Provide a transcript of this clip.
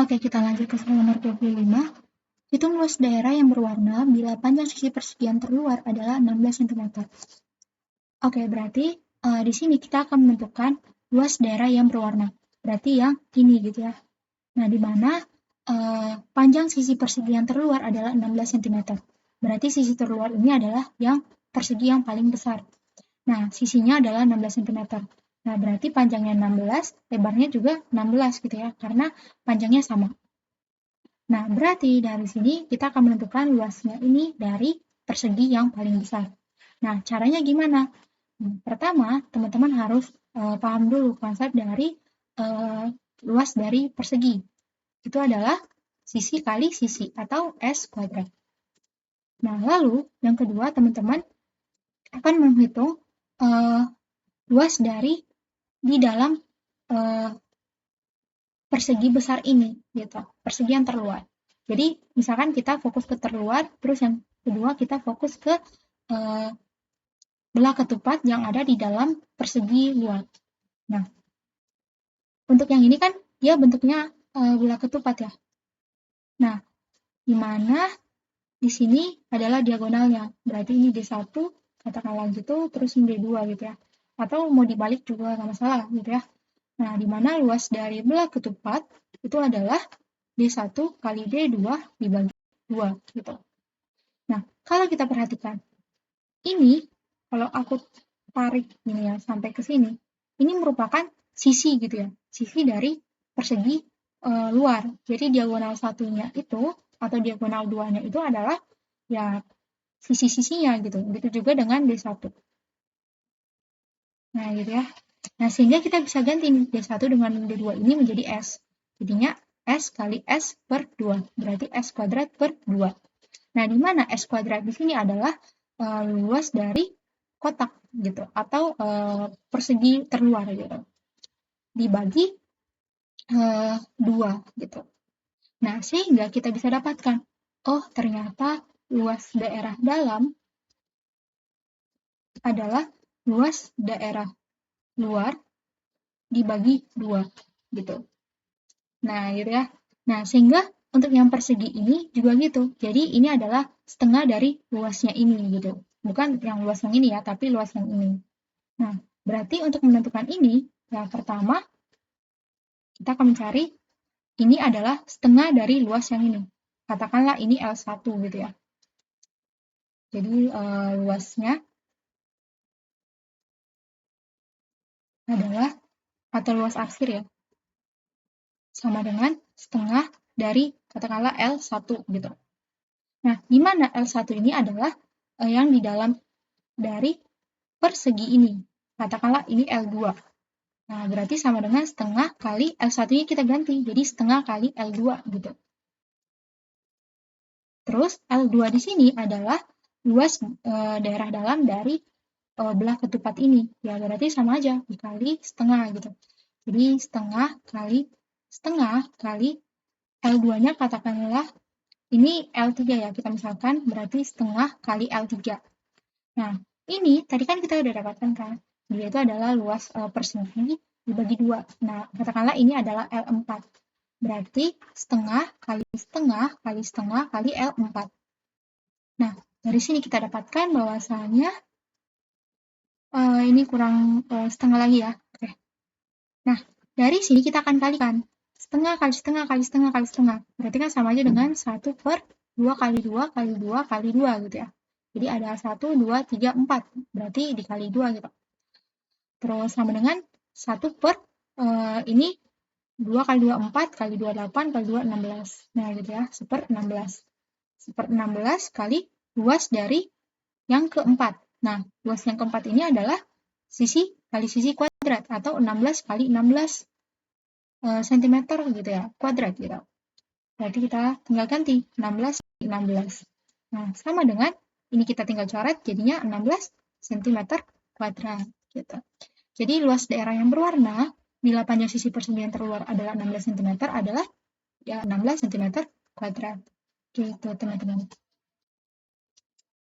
Oke, kita lanjut ke soal nomor 25. Hitung luas daerah yang berwarna bila panjang sisi persegian terluar adalah 16 cm. Oke, berarti di sini kita akan menentukan luas daerah yang berwarna. Berarti yang ini gitu ya. Nah, di mana panjang sisi persegi yang terluar adalah 16 cm. Berarti sisi terluar ini adalah yang persegi yang paling besar. Nah, sisinya adalah 16 cm. Nah, berarti panjangnya 16, lebarnya juga 16 gitu ya, karena panjangnya sama. Nah, berarti dari sini kita akan menentukan luasnya ini dari persegi yang paling besar. Nah, caranya gimana? Pertama, teman-teman harus paham dulu konsep dari luas dari persegi. Itu adalah sisi kali sisi atau S kuadrat. Nah, lalu yang kedua, teman-teman akan menghitung luas dari di dalam persegi besar ini, gitu. Persegi yang terluar. Jadi, misalkan kita fokus ke terluar, terus yang kedua kita fokus ke belah ketupat yang ada di dalam persegi luar. Nah, untuk yang ini kan dia bentuknya belah ketupat ya. Nah, di mana di sini adalah diagonalnya. Berarti ini D1, katakanlah gitu, terus ini D2 gitu ya. Atau mau dibalik juga nggak masalah gitu ya. Nah, di mana luas dari belah ketupat itu adalah D1 kali D2 dibagi 2 gitu. Nah, kalau kita perhatikan, ini kalau aku tarik ini ya sampai ke sini, ini merupakan sisi gitu ya. Sisi dari persegi luar. Jadi diagonal satunya itu atau diagonal 2-nya itu adalah ya sisi-sisinya gitu. Begitu juga dengan D1. Nah, gitu ya. Nah, sehingga kita bisa ganti D1 dengan D2 ini menjadi S. Jadinya S kali S per 2. Berarti S kuadrat per 2. Nah, di mana S kuadrat di sini adalah luas dari kotak gitu. Atau persegi terluar gitu. Dibagi 2 gitu. Nah, sehingga kita bisa dapatkan, oh ternyata luas daerah dalam adalah luas daerah luar dibagi 2 gitu. Nah, gitu ya. Nah, sehingga untuk yang persegi ini juga gitu. Jadi ini adalah setengah dari luasnya ini gitu. Bukan yang luas yang ini ya, tapi luas yang ini. Nah, berarti untuk menentukan ini, yang pertama kita akan mencari ini adalah setengah dari luas yang ini. Katakanlah ini L1 gitu ya. Jadi luasnya adalah, atau luas aksir ya, sama dengan setengah dari katakanlah L1 gitu. Nah, di mana L1 ini adalah yang di dalam dari persegi ini. Katakanlah ini L2. Nah, berarti sama dengan setengah kali L1-nya kita ganti. Jadi setengah kali L2 gitu. Terus L2 di sini adalah luas daerah dalam dari belah ketupat ini. Ya, berarti sama aja, dikali setengah gitu. Jadi setengah kali L2-nya katakanlah ini L3 ya, kita misalkan berarti setengah kali L3. Nah, ini tadi kan kita udah dapatkan kan, dia itu adalah luas persegi dibagi 2. Nah, katakanlah ini adalah L4. Berarti setengah kali setengah kali setengah kali L4. Nah, dari sini kita dapatkan bahwasanya ini kurang setengah lagi ya. Oke. Nah, dari sini kita akan kalikan. Setengah kali setengah kali setengah kali setengah. Berarti kan sama aja dengan 1 per 2 kali 2 kali 2 kali 2 gitu ya. Jadi ada 1, 2, 3, 4. Berarti dikali 2 gitu. Terus sama dengan 1 per ini 2 kali 2, 4 kali 2, 8 kali 2, 16. Nah gitu ya, 1/16. 1/16 kali luas dari yang keempat. Nah, luas yang keempat ini adalah sisi kali sisi kuadrat atau 16 kali 16 cm gitu ya, kuadrat gitu. Berarti kita tinggal ganti 16 kali 16. Nah, sama dengan ini kita tinggal coret jadinya 16 cm kuadrat gitu. Jadi luas daerah yang berwarna bila panjang sisi persegi yang terluar adalah 16 cm adalah ya 16 cm kuadrat. Gitu, teman-teman.